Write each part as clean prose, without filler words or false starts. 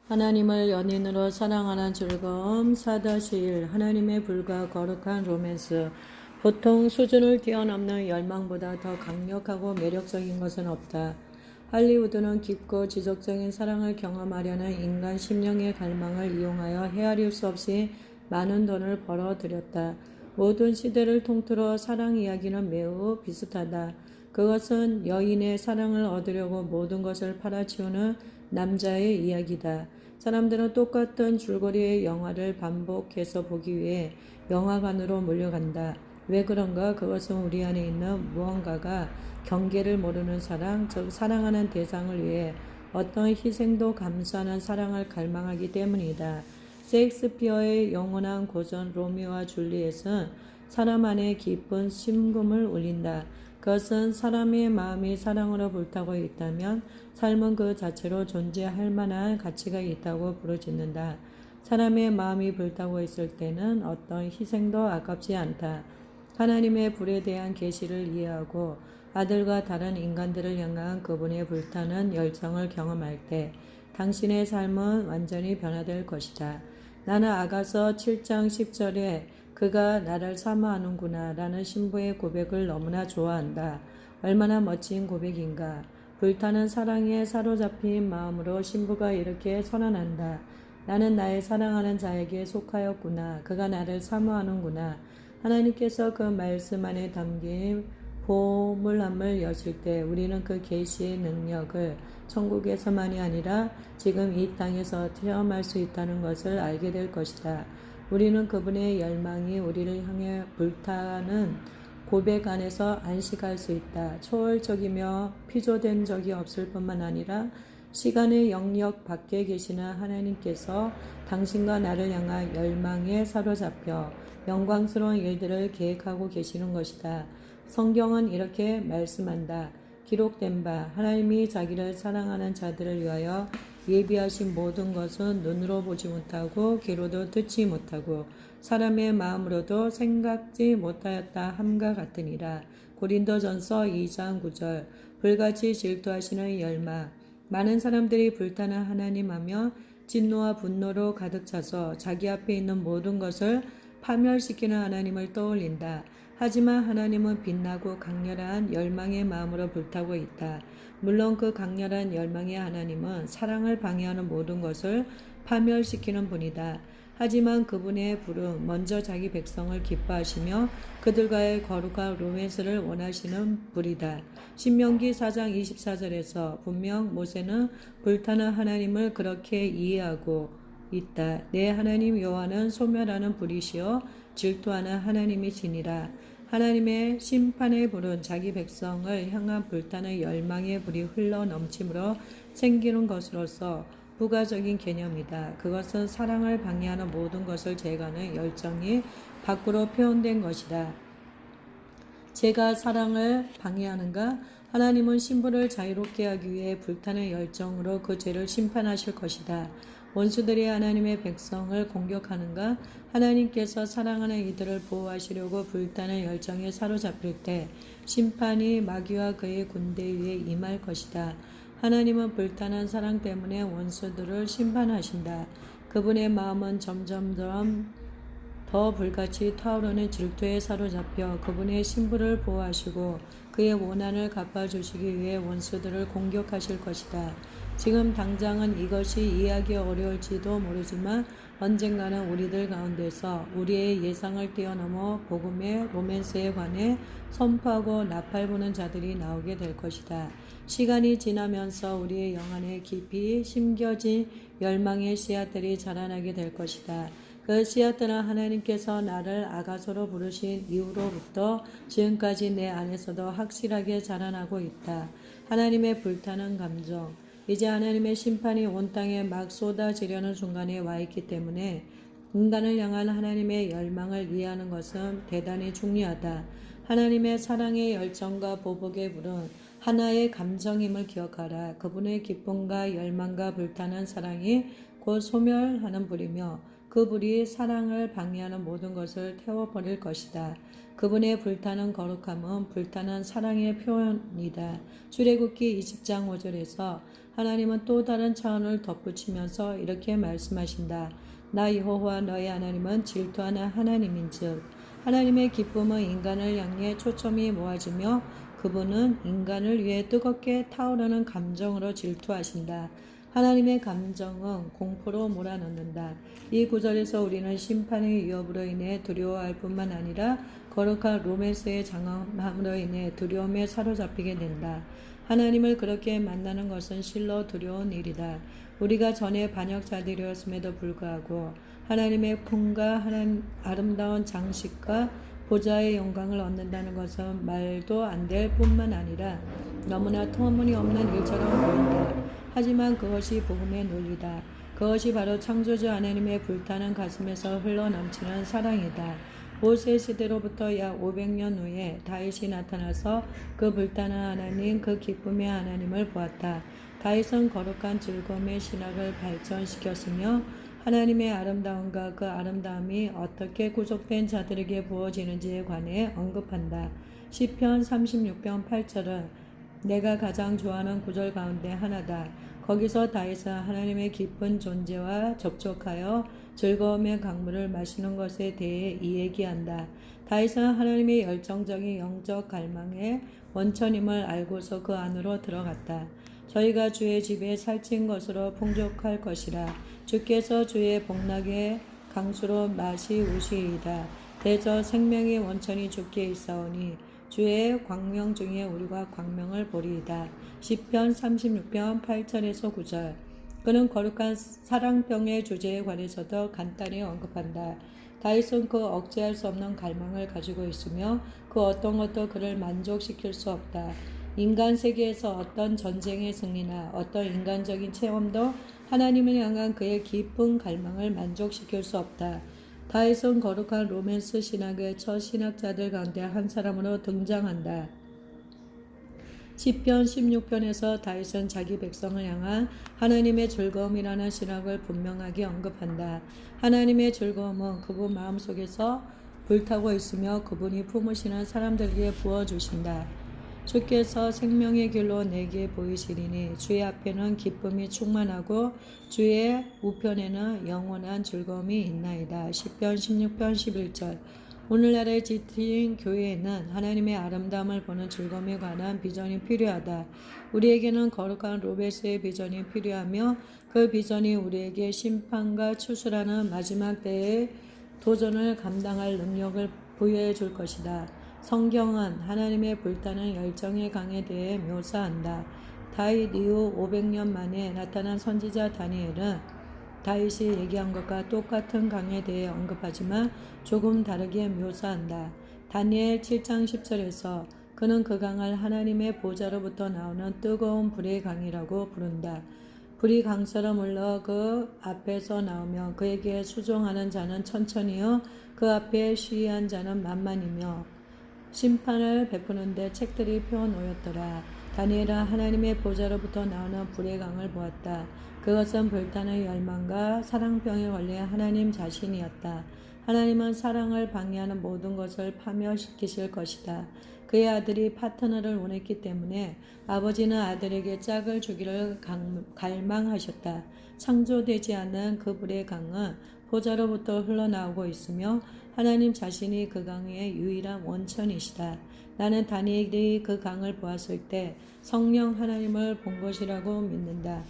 하나님을 연인으로 사랑하는 즐거움 4-1 하나님의 불과 거룩한 로맨스. 보통 수준을 뛰어넘는 열망보다 더 강력하고 매력적인 것은 없다. 할리우드는 깊고 지속적인 사랑을 경험하려는 인간 심령의 갈망을 이용하여 헤아릴 수 없이 많은 돈을 벌어들였다. 모든 시대를 통틀어 사랑 이야기는 매우 비슷하다. 그것은 여인의 사랑을 얻으려고 모든 것을 팔아치우는 남자의 이야기다. 사람들은 똑같은 줄거리의 영화를 반복해서 보기 위해 영화관으로 몰려간다. 왜 그런가? 그것은 우리 안에 있는 무언가가 경계를 모르는 사랑, 즉 사랑하는 대상을 위해 어떤 희생도 감수하는 사랑을 갈망하기 때문이다. 셰익스피어의 영원한 고전 로미오와 줄리엣은 사람 안에 깊은 심금을 울린다. 그것은 사람의 마음이 사랑으로 불타고 있다면 삶은 그 자체로 존재할 만한 가치가 있다고 부르짖는다. 사람의 마음이 불타고 있을 때는 어떤 희생도 아깝지 않다. 하나님의 불에 대한 계시를 이해하고 아들과 다른 인간들을 향한 그분의 불타는 열정을 경험할 때 당신의 삶은 완전히 변화될 것이다. 나는 아가서 7장 10절에 그가 나를 사모하는구나 라는 신부의 고백을 너무나 좋아한다. 얼마나 멋진 고백인가. 불타는 사랑에 사로잡힌 마음으로 신부가 이렇게 선언한다. 나는 나의 사랑하는 자에게 속하였구나. 그가 나를 사모하는구나. 하나님께서 그 말씀 안에 담긴 보물함을 여실 때 우리는 그 계시의 능력을 천국에서만이 아니라 지금 이 땅에서 체험할 수 있다는 것을 알게 될 것이다. 우리는 그분의 열망이 우리를 향해 불타는 고백 안에서 안식할 수 있다. 초월적이며 피조된 적이 없을 뿐만 아니라 시간의 영역 밖에 계시는 하나님께서 당신과 나를 향한 열망에 사로잡혀 영광스러운 일들을 계획하고 계시는 것이다. 성경은 이렇게 말씀한다. 기록된 바 하나님이 자기를 사랑하는 자들을 위하여 예비하신 모든 것은 눈으로 보지 못하고 귀로도 듣지 못하고 사람의 마음으로도 생각지 못하였다 함과 같으니라. 고린도전서 2장 9절. 불같이 질투하시는 열망. 많은 사람들이 불타는 하나님 하며 진노와 분노로 가득 차서 자기 앞에 있는 모든 것을 파멸시키는 하나님을 떠올린다. 하지만 하나님은 빛나고 강렬한 열망의 마음으로 불타고 있다. 물론 그 강렬한 열망의 하나님은 사랑을 방해하는 모든 것을 파멸시키는 분이다. 하지만 그분의 불은 먼저 자기 백성을 기뻐하시며 그들과의 거룩한 로맨스를 원하시는 불이다. 신명기 4장 24절에서 분명 모세는 불타는 하나님을 그렇게 이해하고 있다. 내 하나님 여호와는 소멸하는 불이시여 질투하는 하나님이시니라. 하나님의 심판의 불은 자기 백성을 향한 불타는 열망의 불이 흘러 넘침으로 생기는 것으로서 부가적인 개념이다. 그것은 사랑을 방해하는 모든 것을 제거하는 열정이 밖으로 표현된 것이다. 제가 사랑을 방해하는가? 하나님은 신부를 자유롭게 하기 위해 불타는 열정으로 그 죄를 심판하실 것이다. 원수들이 하나님의 백성을 공격하는가? 하나님께서 사랑하는 이들을 보호하시려고 불타는 열정에 사로잡힐 때 심판이 마귀와 그의 군대 위에 임할 것이다. 하나님은 불타는 사랑 때문에 원수들을 심판하신다. 그분의 마음은 점점점 더 불같이 타오르는 질투에 사로잡혀 그분의 신부를 보호하시고 그의 원한을 갚아주시기 위해 원수들을 공격하실 것이다. 지금 당장은 이것이 이해하기 어려울지도 모르지만 언젠가는 우리들 가운데서 우리의 예상을 뛰어넘어 복음의 로맨스에 관해 선포하고 나팔부는 자들이 나오게 될 것이다. 시간이 지나면서 우리의 영안에 깊이 심겨진 열망의 씨앗들이 자라나게 될 것이다. 그 씨앗들은 하나님께서 나를 아가서로 부르신 이후로부터 지금까지 내 안에서도 확실하게 자라나고 있다. 하나님의 불타는 감정. 이제 하나님의 심판이 온 땅에 막 쏟아지려는 순간에 와 있기 때문에 인간을 향한 하나님의 열망을 이해하는 것은 대단히 중요하다. 하나님의 사랑의 열정과 보복의 불은 하나의 감정임을 기억하라. 그분의 기쁨과 열망과 불타는 사랑이 곧 소멸하는 불이며 그 불이 사랑을 방해하는 모든 것을 태워버릴 것이다. 그분의 불타는 거룩함은 불타는 사랑의 표현이다. 출애굽기 20장 5절에서 하나님은 또 다른 차원을 덧붙이면서 이렇게 말씀하신다. 나 여호와 너희 하나님은 질투하는 하나님인즉 하나님의 기쁨은 인간을 향해 초점이 모아지며 그분은 인간을 위해 뜨겁게 타오르는 감정으로 질투하신다. 하나님의 감정은 공포로 몰아넣는다. 이 구절에서 우리는 심판의 위협으로 인해 두려워할 뿐만 아니라 거룩한 로맨스의 장엄함으로 인해 두려움에 사로잡히게 된다. 하나님을 그렇게 만나는 것은 실로 두려운 일이다. 우리가 전에 반역자들이었음에도 불구하고 하나님의 품과 아름다운 장식과 보좌의 영광을 얻는다는 것은 말도 안 될 뿐만 아니라 너무나 터무니없는 일처럼 보인다. 하지만 그것이 복음의 논리다. 그것이 바로 창조주 하나님의 불타는 가슴에서 흘러넘치는 사랑이다. 모세 시대로부터 약 500년 후에 다윗이 나타나서 그 불타는 하나님, 그 기쁨의 하나님을 보았다. 다윗은 거룩한 즐거움의 신학을 발전시켰으며 하나님의 아름다움과 그 아름다움이 어떻게 구속된 자들에게 부어지는지에 관해 언급한다. 시편 36편 8절은 내가 가장 좋아하는 구절 가운데 하나다. 거기서 다윗은 하나님의 깊은 존재와 접촉하여 즐거움의 강물을 마시는 것에 대해 이야기한다. 다윗은 하나님의 열정적인 영적 갈망의 원천임을 알고서 그 안으로 들어갔다. 저희가 주의 집에 살찐 것으로 풍족할 것이라. 주께서 주의 복락의 강수로 마시우시리이다. 대저 생명의 원천이 주께 있사오니 주의 광명 중에 우리가 광명을 보리이다. 시편 36편 8절에서 9절. 그는 거룩한 사랑병의 주제에 관해서도 간단히 언급한다. 다윗은 그 억제할 수 없는 갈망을 가지고 있으며 그 어떤 것도 그를 만족시킬 수 없다. 인간 세계에서 어떤 전쟁의 승리나 어떤 인간적인 체험도 하나님을 향한 그의 깊은 갈망을 만족시킬 수 없다. 다윗은 거룩한 로맨스 신학의 첫 신학자들 가운데 한 사람으로 등장한다. 시편 16편에서 다윗은 자기 백성을 향한 하나님의 즐거움이라는 신학을 분명하게 언급한다. 하나님의 즐거움은 그분 마음속에서 불타고 있으며 그분이 품으시는 사람들에게 부어주신다. 주께서 생명의 길로 내게 보이시리니 주의 앞에는 기쁨이 충만하고 주의 우편에는 영원한 즐거움이 있나이다. 시편 16편 11절. 오늘날의 GT인 교회에는 하나님의 아름다움을 보는 즐거움에 관한 비전이 필요하다. 우리에게는 거룩한 로베스의 비전이 필요하며 그 비전이 우리에게 심판과 추수라는 마지막 때의 도전을 감당할 능력을 부여해 줄 것이다. 성경은 하나님의 불타는 열정의 강에 대해 묘사한다. 다윗 이후 500년 만에 나타난 선지자 다니엘은 다윗이 얘기한 것과 똑같은 강에 대해 언급하지만 조금 다르게 묘사한다. 다니엘 7장 10절에서 그는 그 강을 하나님의 보좌로부터 나오는 뜨거운 불의 강이라고 부른다. 불이 강처럼 흘러 그 앞에서 나오며 그에게 수종하는 자는 천천히요 그 앞에 시위한 자는 만만이며 심판을 베푸는데 책들이 펴놓였더라. 다니엘은 하나님의 보좌로부터 나오는 불의 강을 보았다. 그것은 불타는 열망과 사랑병에 걸린 하나님 자신이었다. 하나님은 사랑을 방해하는 모든 것을 파멸시키실 것이다. 그의 아들이 파트너를 원했기 때문에 아버지는 아들에게 짝을 주기를 갈망하셨다. 창조되지 않은 그 불의 강은 보좌로부터 흘러나오고 있으며 하나님 자신이 그 강의 유일한 원천이시다. 나는 다니엘이 그 강을 보았을 때 성령 하나님을 본 것이라고 믿는다.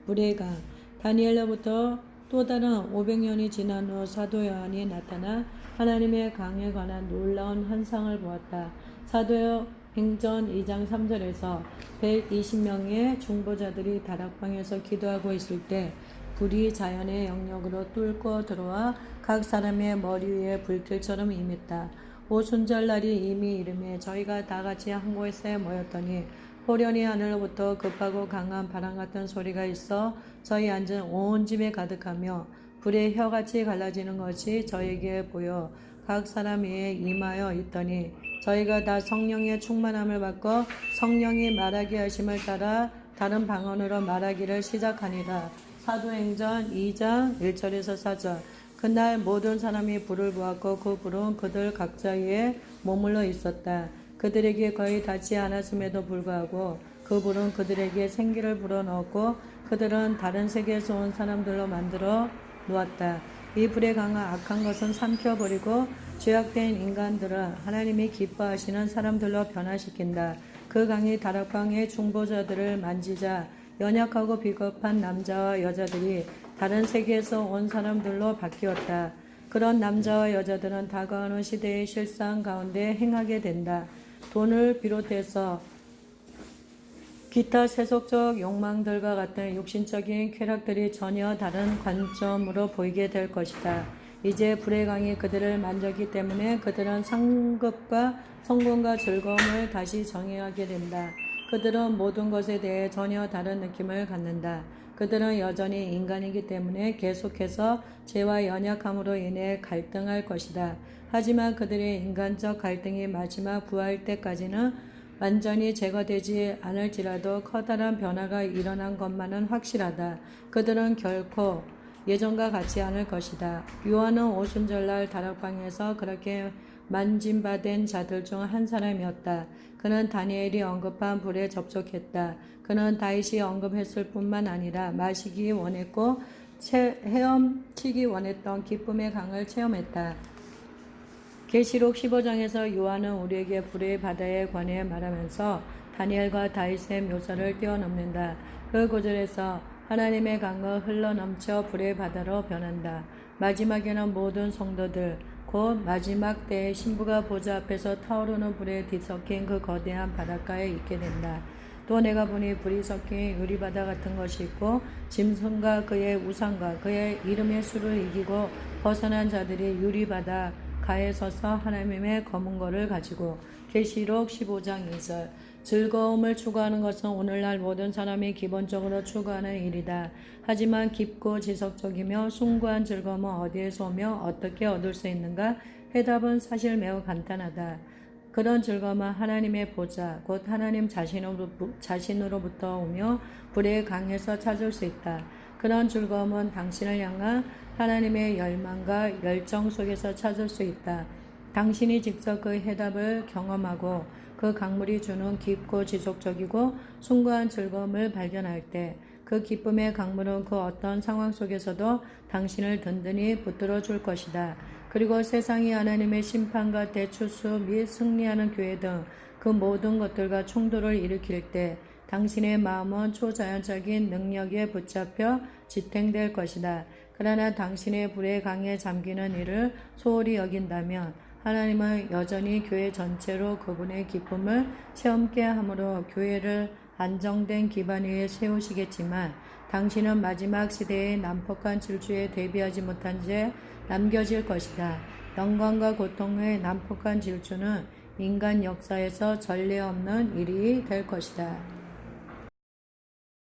불의 강. 다니엘로부터 또 다른 500년이 지난 후 사도 요한이 나타나 하나님의 강에 관한 놀라운 환상을 보았다. 사도 행전 2장 3절에서 120명의 중보자들이 다락방에서 기도하고 있을 때 불이 자연의 영역으로 뚫고 들어와 각 사람의 머리 위에 불길처럼 임했다. 오순절날이 이미 이름에 저희가 다 같이 한 곳에 모였더니 호련히 하늘로부터 급하고 강한 바람 같은 소리가 있어 저희 앉은 온 집에 가득하며 불의 혀같이 갈라지는 것이 저에게 보여 각 사람 위에 임하여 있더니 저희가 다 성령의 충만함을 받고 성령이 말하게 하심을 따라 다른 방언으로 말하기를 시작하니라. 사도행전 2장 1절에서 4절. 그날 모든 사람이 불을 보았고 그 불은 그들 각자의 머물러 있었다. 그들에게 거의 닿지 않았음에도 불구하고 그 불은 그들에게 생기를 불어넣었고 그들은 다른 세계에서 온 사람들로 만들어 놓았다. 이 불에 강한 악한 것은 삼켜버리고 죄악된 인간들을 하나님이 기뻐하시는 사람들로 변화시킨다. 그 강이 다락방의 중보자들을 만지자 연약하고 비겁한 남자와 여자들이 다른 세계에서 온 사람들로 바뀌었다. 그런 남자와 여자들은 다가오는 시대의 실상 가운데 행하게 된다. 돈을 비롯해서 기타 세속적 욕망들과 같은 육신적인 쾌락들이 전혀 다른 관점으로 보이게 될 것이다. 이제 불의 강이 그들을 만졌기 때문에 그들은 상급과 성공과 즐거움을 다시 정의하게 된다. 그들은 모든 것에 대해 전혀 다른 느낌을 갖는다. 그들은 여전히 인간이기 때문에 계속해서 죄와 연약함으로 인해 갈등할 것이다. 하지만 그들의 인간적 갈등이 마지막 부활 때까지는 완전히 제거되지 않을지라도 커다란 변화가 일어난 것만은 확실하다. 그들은 결코 예전과 같지 않을 것이다. 요한은 오순절날 다락방에서 그렇게 만진바된 자들 중 한 사람이었다. 그는 다니엘이 언급한 불에 접촉했다. 그는 다윗이 언급했을 뿐만 아니라 마시기 원했고 헤엄치기 원했던 기쁨의 강을 체험했다. 계시록 15장에서 요한은 우리에게 불의 바다에 관해 말하면서 다니엘과 다윗의 묘사를 뛰어넘는다. 그 구절에서 하나님의 강은 흘러넘쳐 불의 바다로 변한다. 마지막에는 모든 성도들 곧 마지막 때의 신부가 보좌 앞에서 타오르는 불에 뒤섞인 그 거대한 바닷가에 있게 된다. 또 내가 보니 불이 섞인 유리바다 같은 것이 있고 짐승과 그의 우상과 그의 이름의 수를 이기고 벗어난 자들이 유리바다 가에 서서 하나님의 검은 거를 가지고. 계시록 15장 2절. 즐거움을 추구하는 것은 오늘날 모든 사람이 기본적으로 추구하는 일이다. 하지만 깊고 지속적이며 숭고한 즐거움은 어디에서 오며 어떻게 얻을 수 있는가? 해답은 사실 매우 간단하다. 그런 즐거움은 하나님의 보좌, 곧 하나님 자신으로부터 오며 불의 강에서 찾을 수 있다. 그런 즐거움은 당신을 향한 하나님의 열망과 열정 속에서 찾을 수 있다. 당신이 직접 그 해답을 경험하고 그 강물이 주는 깊고 지속적이고 숭고한 즐거움을 발견할 때 그 기쁨의 강물은 그 어떤 상황 속에서도 당신을 든든히 붙들어 줄 것이다. 그리고 세상이 하나님의 심판과 대추수 및 승리하는 교회 등 그 모든 것들과 충돌을 일으킬 때 당신의 마음은 초자연적인 능력에 붙잡혀 지탱될 것이다. 그러나 당신의 불의 강에 잠기는 일을 소홀히 여긴다면 하나님은 여전히 교회 전체로 그분의 기쁨을 체험케 함으로 교회를 안정된 기반 위에 세우시겠지만 당신은 마지막 시대의 난폭한 질주에 대비하지 못한 채 남겨질 것이다. 영광과 고통의 난폭한 질주는 인간 역사에서 전례 없는 일이 될 것이다.